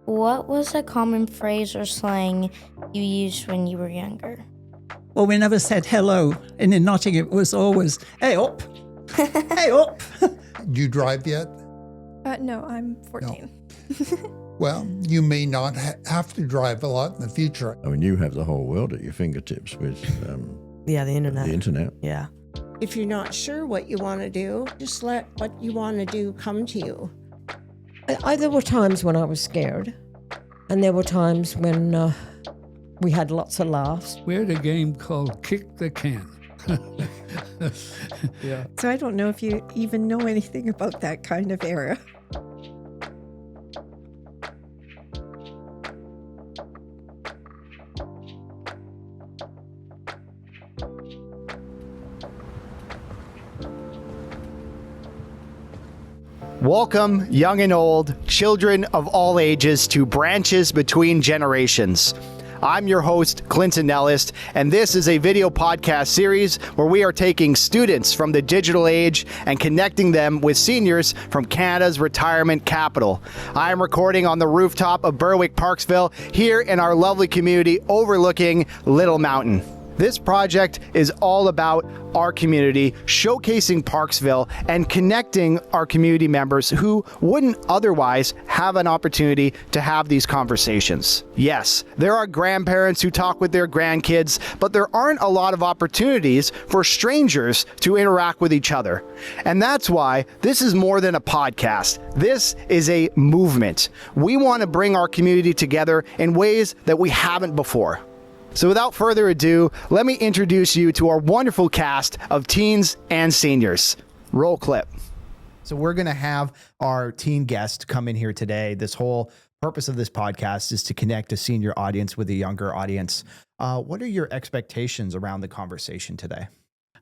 What was a common phrase or slang you used when you were younger? Well, we never said hello. And in Nottingham, it was always, hey up, hey up. Do you drive yet? No, I'm 14. No. Well, you may not have to drive a lot in the future. I mean, you have the whole world at your fingertips with the internet. The internet. Yeah. If you're not sure what you want to do, just let what you want to do come to you. There were times when I was scared, and there were times when we had lots of laughs. We had a game called Kick the Can. Yeah. So I don't know if you even know anything about that kind of era. Welcome, young and old, children of all ages, to Branches Between Generations. I'm your host, Clinton Nellist, and this is a video podcast series where we are taking students from the digital age and connecting them with seniors from Canada's retirement capital. I am recording on the rooftop of Berwick, Parksville, here in our lovely community overlooking Little Mountain. This project is all about our community, showcasing Parksville and connecting our community members who wouldn't otherwise have an opportunity to have these conversations. Yes, there are grandparents who talk with their grandkids, but there aren't a lot of opportunities for strangers to interact with each other. And that's why this is more than a podcast. This is a movement. We want to bring our community together in ways that we haven't before. So without further ado, let me introduce you to our wonderful cast of teens and seniors. Roll clip. So we're going to have our teen guest come in here today. This whole purpose of this podcast is to connect a senior audience with a younger audience. What are your expectations around the conversation today?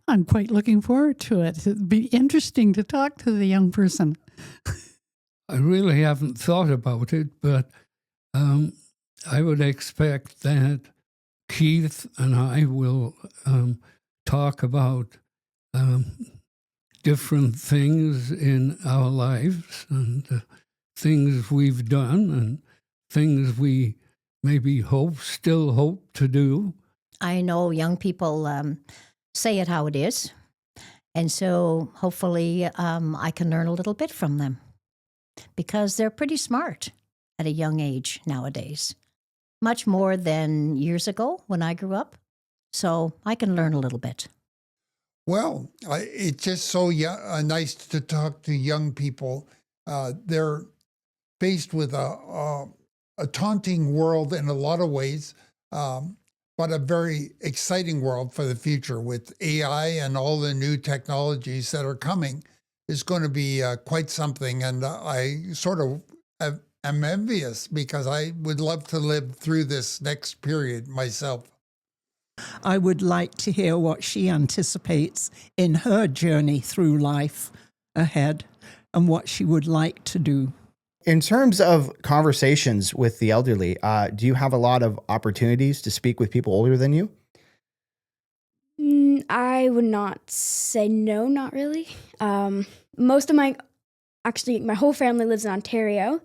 I'm quite looking forward to it. It'd be interesting to talk to the young person. I really haven't thought about it, but I would expect that Keith and I will talk about different things in our lives and things we've done and things we maybe still hope to do. I know young people say it how it is, and so hopefully I can learn a little bit from them because they're pretty smart at a young age nowadays. Much more than years ago when I grew up. So I can learn a little bit. Well, it's just so nice to talk to young people. They're faced with a taunting world in a lot of ways, but a very exciting world for the future with AI and all the new technologies that are coming. Is going to be quite something. And I sort of I'm envious because I would love to live through this next period myself. I would like to hear what she anticipates in her journey through life ahead and what she would like to do. In terms of conversations with the elderly, do you have a lot of opportunities to speak with people older than you? I would not say no, not really. Most of my whole family lives in Ontario.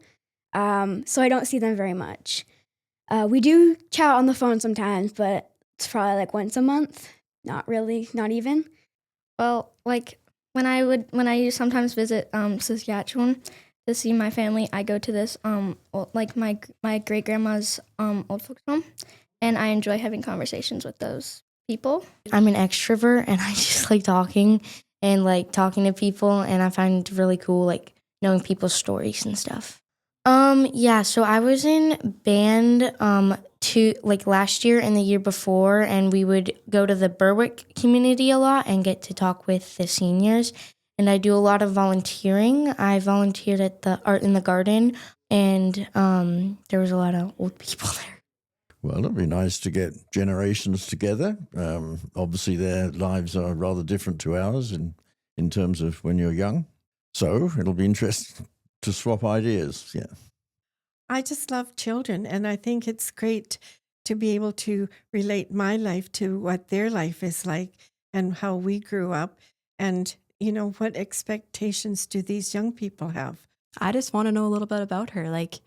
So I don't see them very much. We do chat on the phone sometimes, but it's probably like once a month. Not really, not even. Well, like when I sometimes visit Saskatchewan to see my family, I go to this like my great grandma's old folks home, and I enjoy having conversations with those people. I'm an extrovert and I just like talking and like talking to people, and I find it really cool like knowing people's stories and stuff. Yeah, so I was in band last year and the year before, and we would go to the Berwick community a lot and get to talk with the seniors. And I do a lot of volunteering. I volunteered at the Art in the Garden, and there was a lot of old people there. Well, it'd be nice to get generations together. Obviously, their lives are rather different to ours in terms of when you're young. So it'll be interesting to swap ideas, yeah. I just love children, and I think it's great to be able to relate my life to what their life is like and how we grew up, and, you know, what expectations do these young people have? I just want to know a little bit about her, like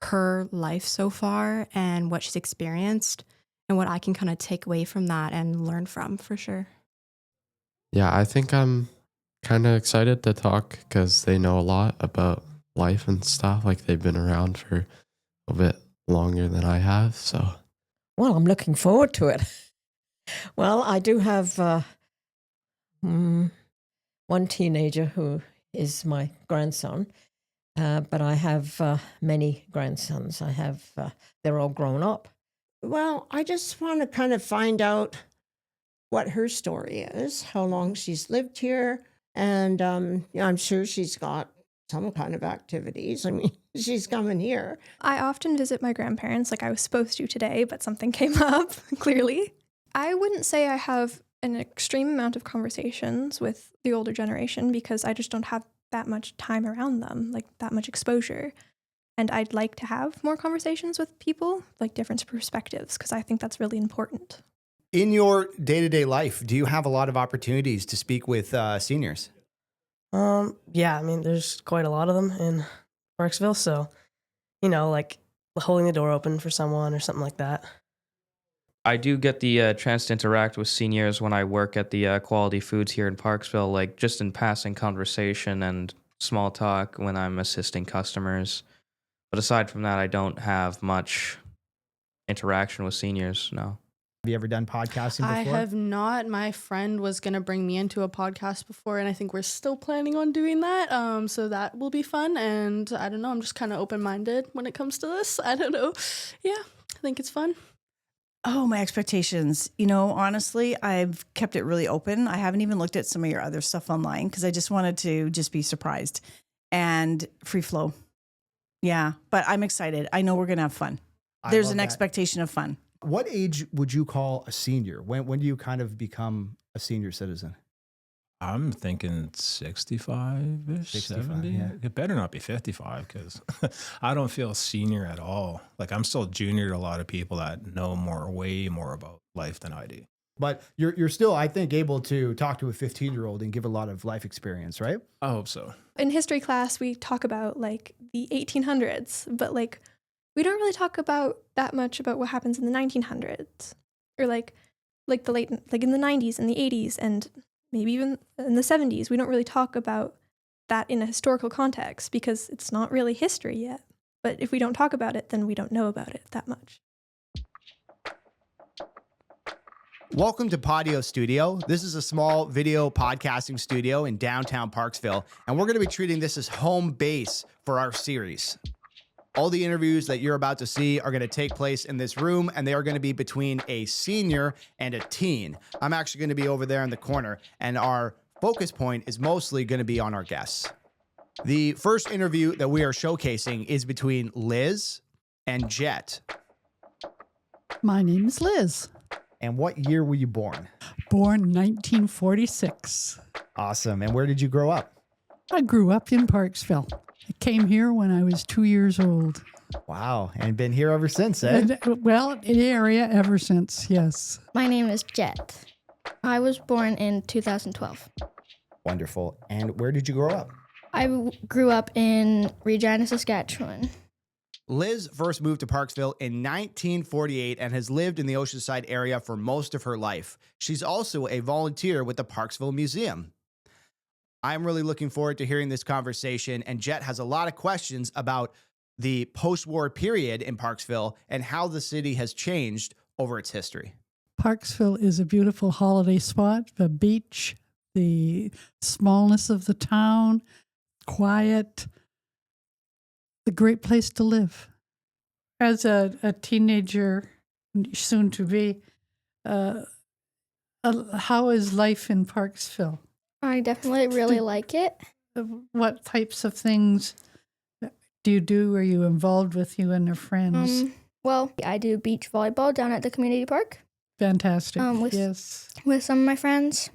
her life so far and what she's experienced and what I can kind of take away from that and learn from, for sure. Yeah, I think I'm kind of excited to talk because they know a lot about life and stuff. Like they've been around for a bit longer than I have. So, well, I'm looking forward to it. Well, I do have one teenager who is my grandson, but I have many grandsons. I have, they're all grown up. Well, I just want to kind of find out what her story is, how long she's lived here, and I'm sure she's got some kind of activities. I mean, she's coming here. I often visit my grandparents, like I was supposed to today, but something came up, clearly. I wouldn't say I have an extreme amount of conversations with the older generation because I just don't have that much time around them, like that much exposure. And I'd like to have more conversations with people, like different perspectives, because I think that's really important. In your day-to-day life, do you have a lot of opportunities to speak with seniors? Yeah, I mean, there's quite a lot of them in Parksville, so, like holding the door open for someone or something like that. I do get the chance to interact with seniors when I work at the Quality Foods here in Parksville, like just in passing conversation and small talk when I'm assisting customers. But aside from that, I don't have much interaction with seniors, no. Have you ever done podcasting before? I have not. My friend was going to bring me into a podcast before, and I think we're still planning on doing that. So that will be fun. And I don't know, I'm just kind of open-minded when it comes to this. I don't know. Yeah, I think it's fun. Oh, my expectations. Honestly, I've kept it really open. I haven't even looked at some of your other stuff online because I just wanted to just be surprised and free flow. Yeah, but I'm excited. I know we're going to have fun. There's an expectation of fun. What age would you call a senior? When do you kind of become a senior citizen? I'm thinking 65-ish, 70. Yeah. It better not be 55 because I don't feel senior at all. Like I'm still junior to a lot of people that know way more about life than I do. But you're still, I think, able to talk to a 15-year-old and give a lot of life experience, right? I hope so. In history class, we talk about like the 1800s, but like we don't really talk about that much about what happens in the 1900s or like the late, like in the 90s and the 80s and maybe even in the 70s. We don't really talk about that in a historical context because it's not really history yet. But if we don't talk about it, then we don't know about it that much. Welcome to Podio Studio. This is a small video podcasting studio in downtown Parksville, and we're going to be treating this as home base for our series. All the interviews that you're about to see are going to take place in this room, and they are going to be between a senior and a teen. I'm actually going to be over there in the corner, and our focus point is mostly going to be on our guests. The first interview that we are showcasing is between Liz and Jet. My name is Liz. And what year were you born? Born 1946. Awesome. And where did you grow up? I grew up in Parksville. I came here when I was 2 years old. Wow. And been here ever since, eh? Well, in the area ever since, yes. My name is Jet. I was born in 2012. Wonderful. And where did you grow up? I grew up in Regina, Saskatchewan. Liz first moved to Parksville in 1948 and has lived in the Oceanside area for most of her life. She's also a volunteer with the Parksville Museum. I'm really looking forward to hearing this conversation, and Jet has a lot of questions about the post-war period in Parksville and how the city has changed over its history. Parksville is a beautiful holiday spot, the beach, the smallness of the town, quiet, a great place to live. As a teenager, soon to be, how is life in Parksville? I definitely really like it. What types of things do you do? Are you involved with you and your friends? Well, I do beach volleyball down at the community park. Fantastic. Yes. With some of my friends.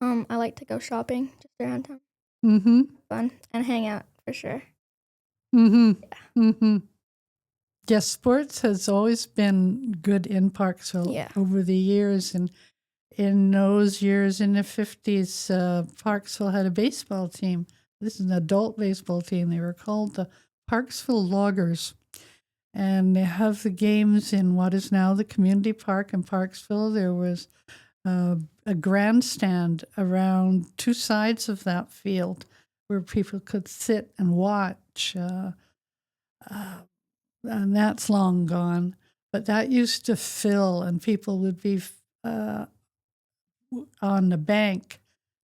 I like to go shopping just around town. Mm-hmm. Fun and hang out for sure. Mm-hmm. Yeah. Mm-hmm. Yes, sports has always been good in Parksville over the years. And in those years, in the 50s, Parksville had a baseball team. This is an adult baseball team. They were called the Parksville Loggers. And they have the games in what is now the community park in Parksville. There was a grandstand around two sides of that field where people could sit and watch. And that's long gone. But that used to fill, and people would be on the bank,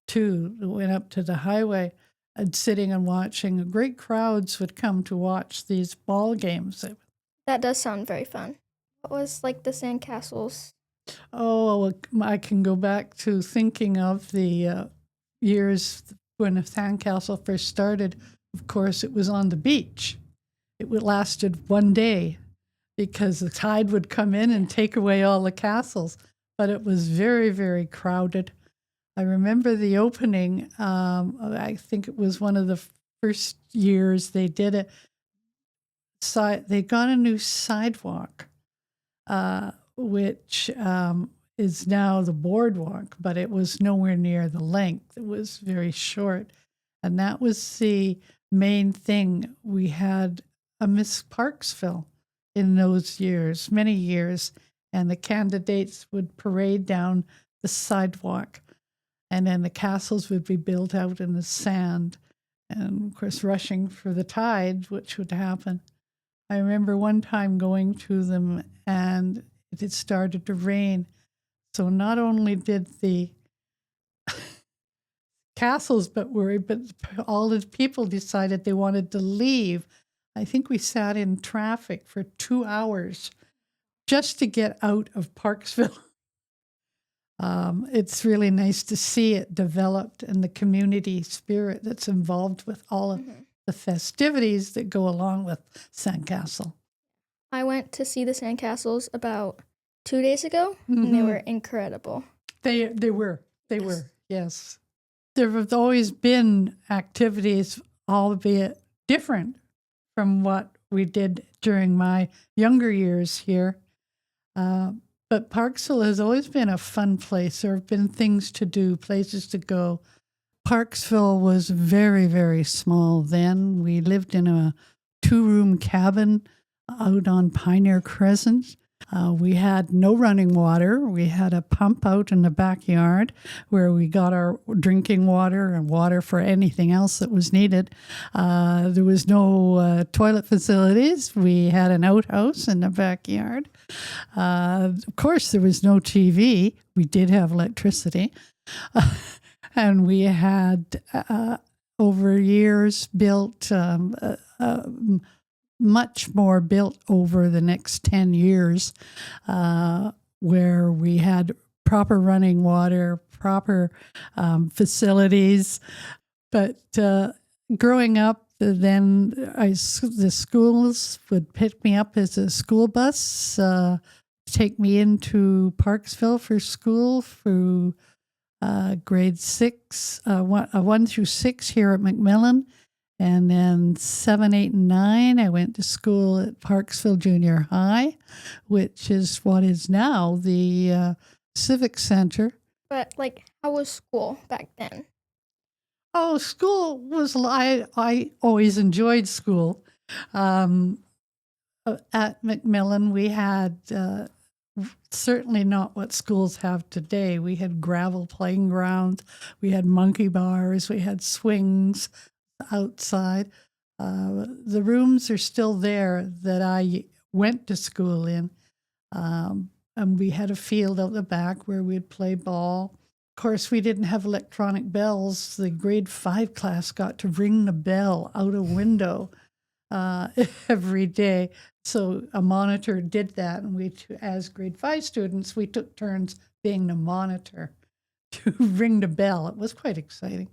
too, went up to the highway and sitting and watching. Great crowds would come to watch these ball games. That does sound very fun. What was like the sandcastles? Oh, I can go back to thinking of the years when the sandcastle first started. Of course, it was on the beach. It lasted one day because the tide would come in and take away all the castles. But it was very, very crowded. I remember the opening. I think it was one of the first years they did it. They got a new sidewalk, which is now the boardwalk, but it was nowhere near the length. It was very short. And that was the main thing. We had a Miss Parksville in those years, many years, and the candidates would parade down the sidewalk, and then the castles would be built out in the sand, and of course rushing for the tide, which would happen. I remember one time going to them, and it had started to rain, so not only did the castles but all the people decided they wanted to leave. I think we sat in traffic for 2 hours just to get out of Parksville. It's really nice to see it developed and the community spirit that's involved with all of the festivities that go along with Sandcastle. I went to see the sandcastles about 2 days ago, and they were incredible. They were, yes. There have always been activities, albeit different from what we did during my younger years here. But Parksville has always been a fun place. There have been things to do, places to go. Parksville was very, very small then. We lived in a 2-room cabin out on Pioneer Crescent. We had no running water. We had a pump out in the backyard where we got our drinking water and water for anything else that was needed. There was no toilet facilities. We had an outhouse in the backyard. Of course, there was no TV. We did have electricity. And we had, over years, built much more built over the next 10 years, where we had proper running water, proper facilities. But growing up, then the schools would pick me up as a school bus, take me into Parksville for school through grade 6, 1 through 6 here at Macmillan. And then 7, 8, and 9, I went to school at Parksville Junior High, which is what is now the Civic Center. But, how was school back then? Oh, school was, I always enjoyed school. At Macmillan, we had certainly not what schools have today. We had gravel playing grounds, we had monkey bars, we had swings outside. The rooms are still there that I went to school in. And we had a field out the back where we'd play ball. Of course, we didn't have electronic bells. The grade 5 class got to ring the bell out a window every day. So a monitor did that. And we, as grade 5 students, we took turns being the monitor to ring the bell. It was quite exciting.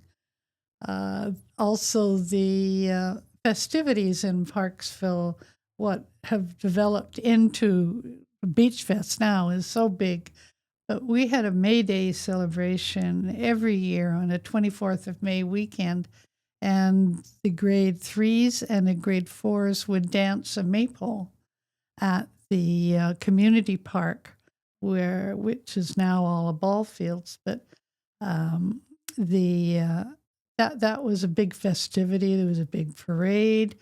Also, the festivities in Parksville, what have developed into Beach Fest now is so big. But we had a May Day celebration every year on the 24th of May weekend, and the grade 3s and the grade 4s would dance a maypole at the community park, which is now all a ball fields. But that was a big festivity. There was a big parade,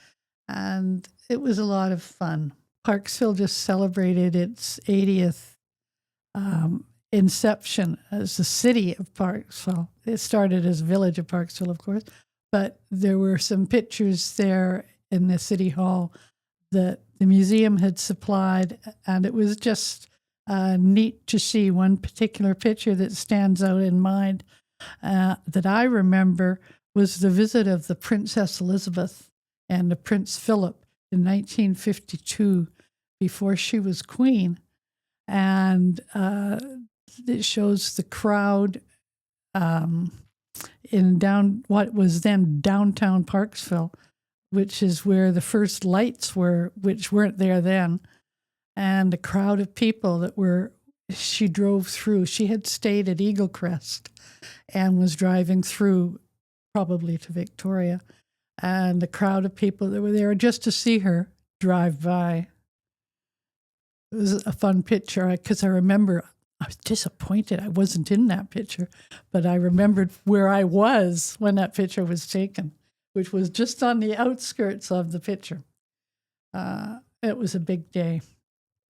and it was a lot of fun. Parksville just celebrated its 80th inception as the city of Parksville. It started as village of Parksville, of course, but there were some pictures there in the city hall that the museum had supplied, and it was just neat to see. One particular picture that stands out in mind that I remember was the visit of the Princess Elizabeth and the Prince Philip in 1952, before she was queen. And it shows the crowd in what was then downtown Parksville, which is where the first lights were, which weren't there then. And a crowd of people she drove through. She had stayed at Eagle Crest and was driving through, probably to Victoria. And the crowd of people that were there just to see her drive by. It was a fun picture because I remember I was disappointed I wasn't in that picture, but I remembered where I was when that picture was taken, which was just on the outskirts of the picture. It was a big day.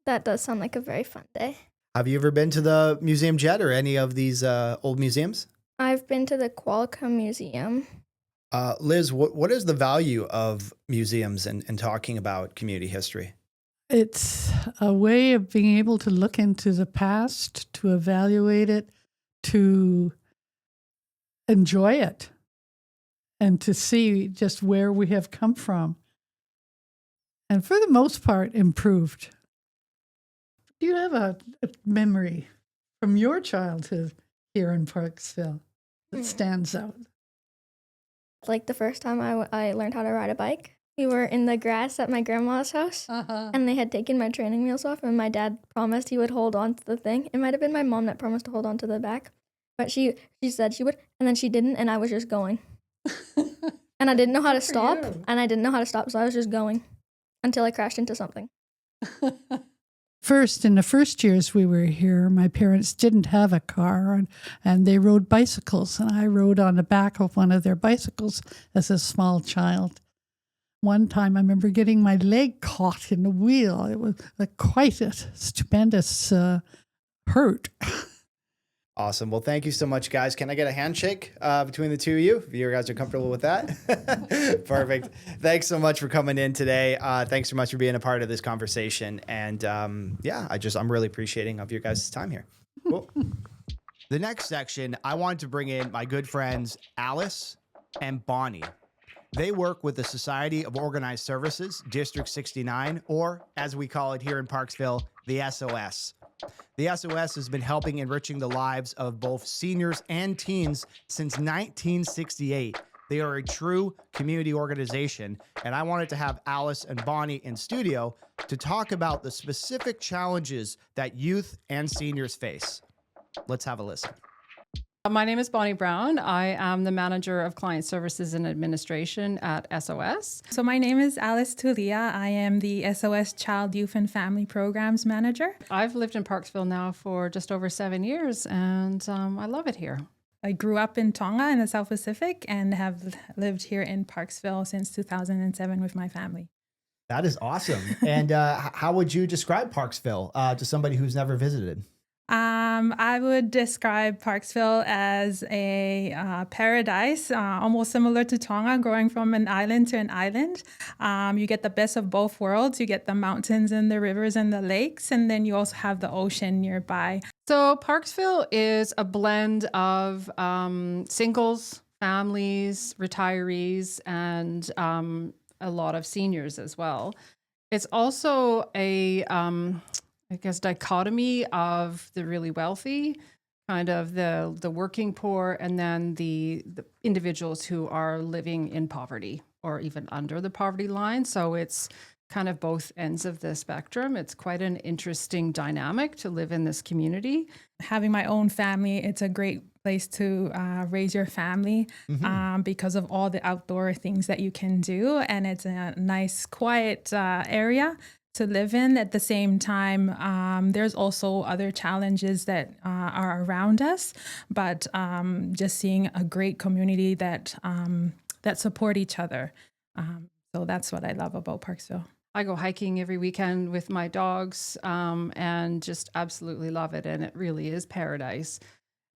That does sound like a very fun day. Have you ever been to the Museum Jet or any of these old museums? I've been to the Qualicum Museum. Liz, what is the value of museums and talking about community history? It's a way of being able to look into the past, to evaluate it, to enjoy it, and to see just where we have come from. And for the most part, improved. Do you have a memory from your childhood here in Parksville that stands out? Like the first time I learned how to ride a bike. We were in the grass at my grandma's house, and they had taken my training wheels off, and my dad promised he would hold on to the thing. It might have been my mom that promised to hold on to the back, but she said she would, and then she didn't, and I was just going. And I didn't know how to stop, so I was just going until I crashed into something. First, in the first years we were here, my parents didn't have a car, and they rode bicycles, and I rode on the back of one of their bicycles as a small child. One time I remember getting my leg caught in the wheel. It was quite a stupendous hurt. Awesome. Well, thank you so much, guys. Can I get a handshake between the two of you? If you guys are comfortable with that. Perfect. Thanks so much for coming in today. Thanks so much for being a part of this conversation. And I'm really appreciating of your guys' time here. Cool. The next section, I wanted to bring in my good friends, Alice and Bonnie. They work with the Society of Organized Services, District 69, or as we call it here in Parksville, the SOS. The SOS has been helping enriching the lives of both seniors and teens since 1968. They are a true community organization, and I wanted to have Alice and Bonnie in studio to talk about the specific challenges that youth and seniors face. Let's have a listen. My name is Bonnie Brown. I am the Manager of Client Services and Administration at SOS. So my name is Alice Tulia. I am the SOS Child, Youth and Family Programs Manager. I've lived in Parksville now for just over 7 years, and I love it here. I grew up in Tonga in the South Pacific and have lived here in Parksville since 2007 with my family. That is awesome. And how would you describe Parksville to somebody who's never visited? I would describe Parksville as a paradise, almost similar to Tonga, growing from an island to an island. You get the best of both worlds. You get the mountains and the rivers and the lakes, and then you also have the ocean nearby. So Parksville is a blend of singles, families, retirees, and a lot of seniors as well. It's also a dichotomy of the really wealthy, kind of the working poor, and then the individuals who are living in poverty or even under the poverty line. So it's kind of both ends of the spectrum. It's quite an interesting dynamic to live in this community. Having my own family, it's a great place to raise your family because of all the outdoor things that you can do. And it's a nice, quiet area to live in. At the same time, there's also other challenges that are around us, but just seeing a great community that support each other. So that's what I love about Parksville. I go hiking every weekend with my dogs, and just absolutely love it. And it really is paradise.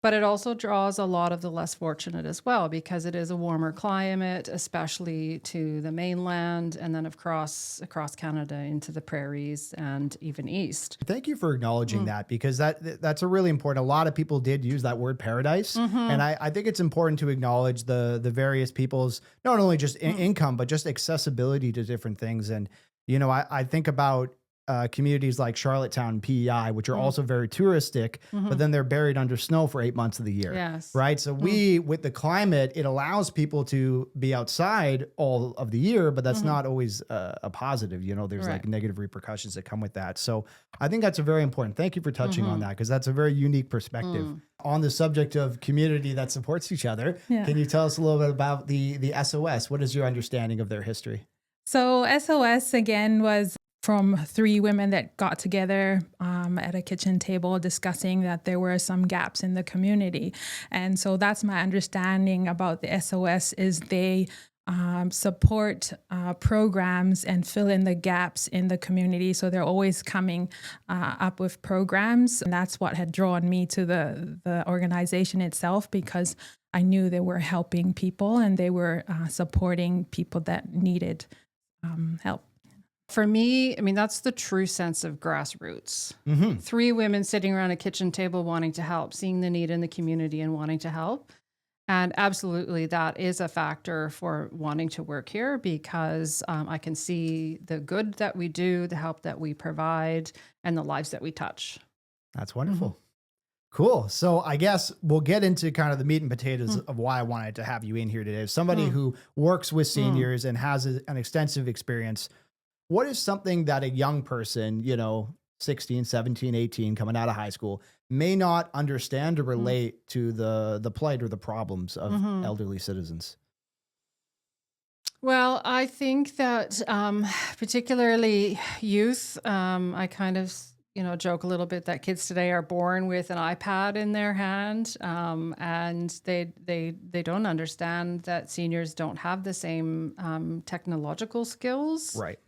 But it also draws a lot of the less fortunate as well, because it is a warmer climate, especially to the mainland, and then across Canada into the prairies and even east. Thank you for acknowledging that, because that's a really important. A lot of people did use that word paradise, and I think it's important to acknowledge the various people's not only just income but just accessibility to different things. And I think about communities like Charlottetown and PEI, which are also very touristic, but then they're buried under snow for 8 months of the year. Yes. Right. So with the climate, it allows people to be outside all of the year, but that's not always a positive. There's like negative repercussions that come with that. So I think that's a very important. Thank you for touching on that, because that's a very unique perspective. On the subject of community that supports each other, can you tell us a little bit about the SOS? What is your understanding of their history? So SOS again was from 3 women that got together at a kitchen table discussing that there were some gaps in the community. And so that's my understanding about the SOS is they support programs and fill in the gaps in the community. So they're always coming up with programs. And that's what had drawn me to the organization itself, because I knew they were helping people and they were supporting people that needed help. For me, I mean, that's the true sense of grassroots. 3 women sitting around a kitchen table wanting to help, seeing the need in the community and wanting to help. And absolutely, that is a factor for wanting to work here, because I can see the good that we do, the help that we provide, and the lives that we touch. That's wonderful. Cool. So I guess we'll get into kind of the meat and potatoes of why I wanted to have you in here today. As somebody who works with seniors and has an extensive experience, what is something that a young person, 16, 17, 18, coming out of high school, may not understand or relate to the plight or the problems of elderly citizens? Well, I think that particularly youth, I kind of joke a little bit that kids today are born with an iPad in their hand, and they don't understand that seniors don't have the same technological skills. Right.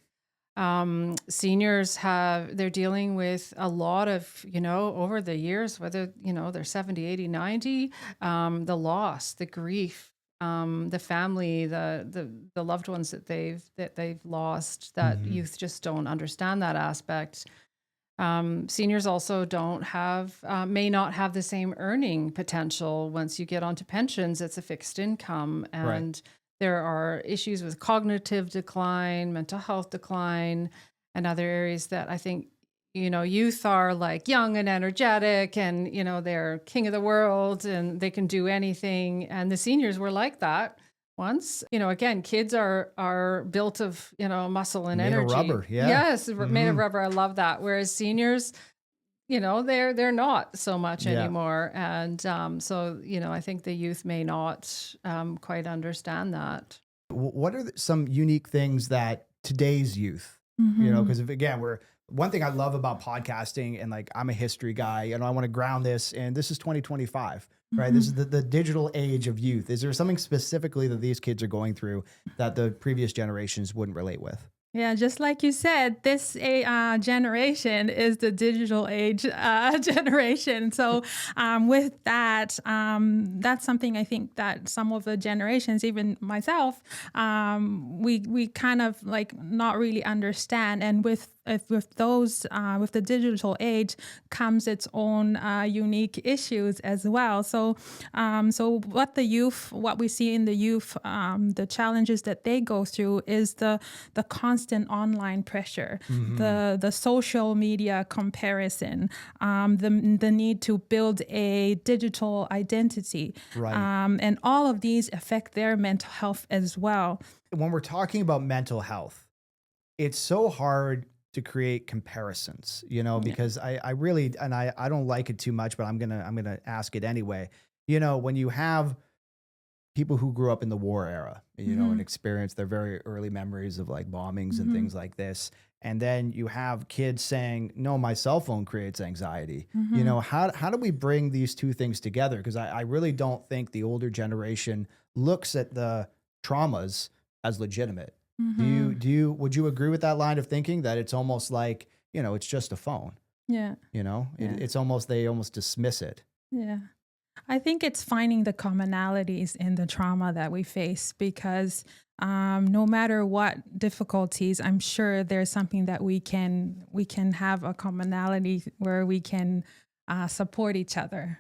Seniors they're dealing with a lot of, over the years, whether, they're 70, 80, 90, the loss, the grief, the family, the loved ones that they've lost, that youth just don't understand that aspect. Seniors also may not have the same earning potential. Once you get onto pensions, it's a fixed income, and there are issues with cognitive decline, mental health decline, and other areas that I think, youth are like young and energetic and, they're king of the world and they can do anything. And the seniors were like that once. Again, kids are built of, muscle and energy. Made of rubber, yeah. Yes, made of rubber. I love that. Whereas seniors, they're not so much anymore. And so, I think the youth may not quite understand that. What are some unique things that today's youth, because again, one thing I love about podcasting, and like I'm a history guy and I want to ground this, and this is 2025, right? This is the digital age of youth. Is there something specifically that these kids are going through that the previous generations wouldn't relate with? Yeah, just like you said, this generation is the digital age generation. So with that, that's something I think that some of the generations, even myself, we kind of like not really understand. And with the digital age comes its own unique issues as well. So what we see in the youth, the challenges that they go through is the constant online pressure, the social media comparison, the need to build a digital identity, and all of these affect their mental health as well. When we're talking about mental health, it's so hard to create comparisons, because I really, and I don't like it too much, but I'm gonna ask it anyway. When you have people who grew up in the war era, and experience their very early memories of like bombings and things like this, and then you have kids saying, "No, my cell phone creates anxiety." How do we bring these two things together? Because I really don't think the older generation looks at the traumas as legitimate. Would you agree with that line of thinking that it's almost like, it's just a phone? Yeah. It's almost, they almost dismiss it. Yeah. I think it's finding the commonalities in the trauma that we face, because no matter what difficulties, I'm sure there's something that we can have a commonality where we can support each other.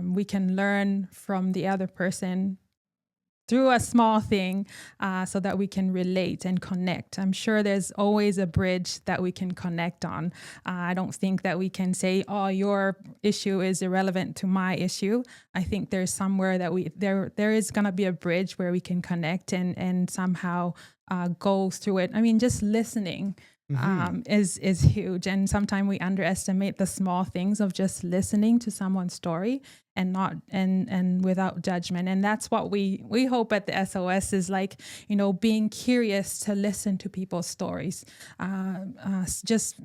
We can learn from the other person through a small thing, so that we can relate and connect. I'm sure there's always a bridge that we can connect on. I don't think that we can say, oh, your issue is irrelevant to my issue. I think there's somewhere that there is going to be a bridge where we can connect and somehow go through it. I mean, just listening is huge. And sometimes we underestimate the small things of just listening to someone's story and not and without judgment. And that's what we hope at the SOS is like, being curious to listen to people's stories, just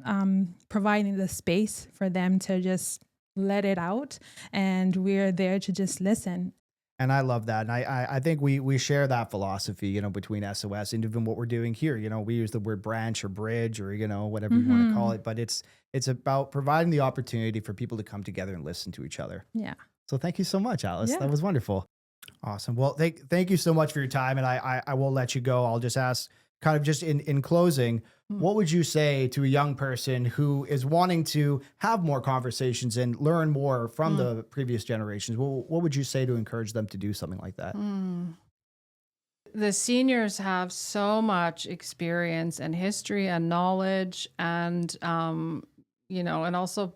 providing the space for them to just let it out. And we're there to just listen. And I love that. And I think we share that philosophy, between SOS and even what we're doing here. We use the word branch or bridge or, whatever you want to call it. But it's about providing the opportunity for people to come together and listen to each other. Yeah. So thank you so much, Alice. Yeah. That was wonderful. Awesome. Well, thank you so much for your time. And I will let you go. I'll just ask, kind of just in closing, what would you say to a young person who is wanting to have more conversations and learn more from the previous generations? What would you say to encourage them to do something like that? The seniors have so much experience and history and knowledge, and and also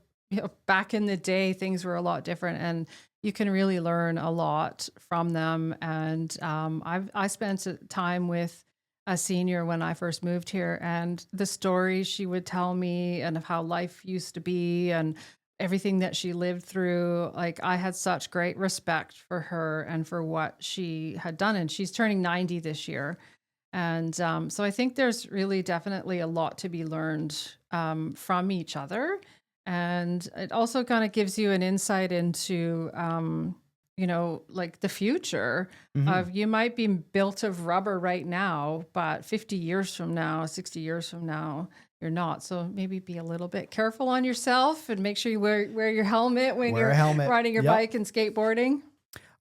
back in the day things were a lot different, and you can really learn a lot from them. And I spent time with a senior when I first moved here, and the stories she would tell me and of how life used to be and everything that she lived through, like I had such great respect for her and for what she had done. And she's turning 90 this year. And so I think there's really definitely a lot to be learned from each other. And it also kind of gives you an insight into like the future of, you might be built of rubber right now, but 50 years from now, 60 years from now, you're not. So maybe be a little bit careful on yourself and make sure you wear your helmet when you're riding your bike and skateboarding.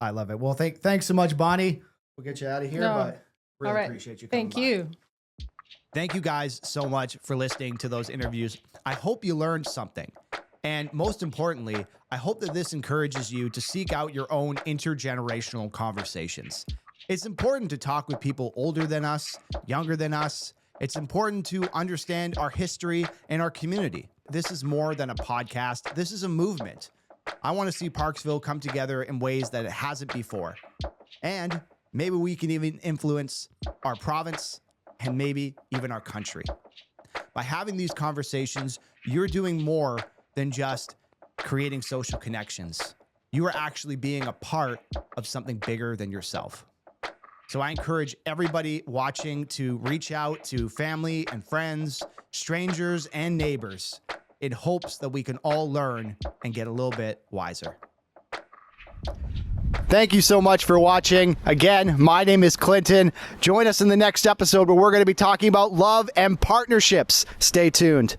I love it. Well, thanks so much, Bonnie. We'll get you out of here, but really appreciate you coming by. Thank you. Thank you guys so much for listening to those interviews. I hope you learned something. And most importantly, I hope that this encourages you to seek out your own intergenerational conversations. It's important to talk with people older than us, younger than us. It's important to understand our history and our community. This is more than a podcast. This is a movement. I want to see Parksville come together in ways that it hasn't before. And maybe we can even influence our province and maybe even our country. By having these conversations, you're doing more than just creating social connections. You are actually being a part of something bigger than yourself. So I encourage everybody watching to reach out to family and friends, strangers and neighbors in hopes that we can all learn and get a little bit wiser. Thank you so much for watching. Again, my name is Clinton. Join us in the next episode where we're going to be talking about love and partnerships. Stay tuned.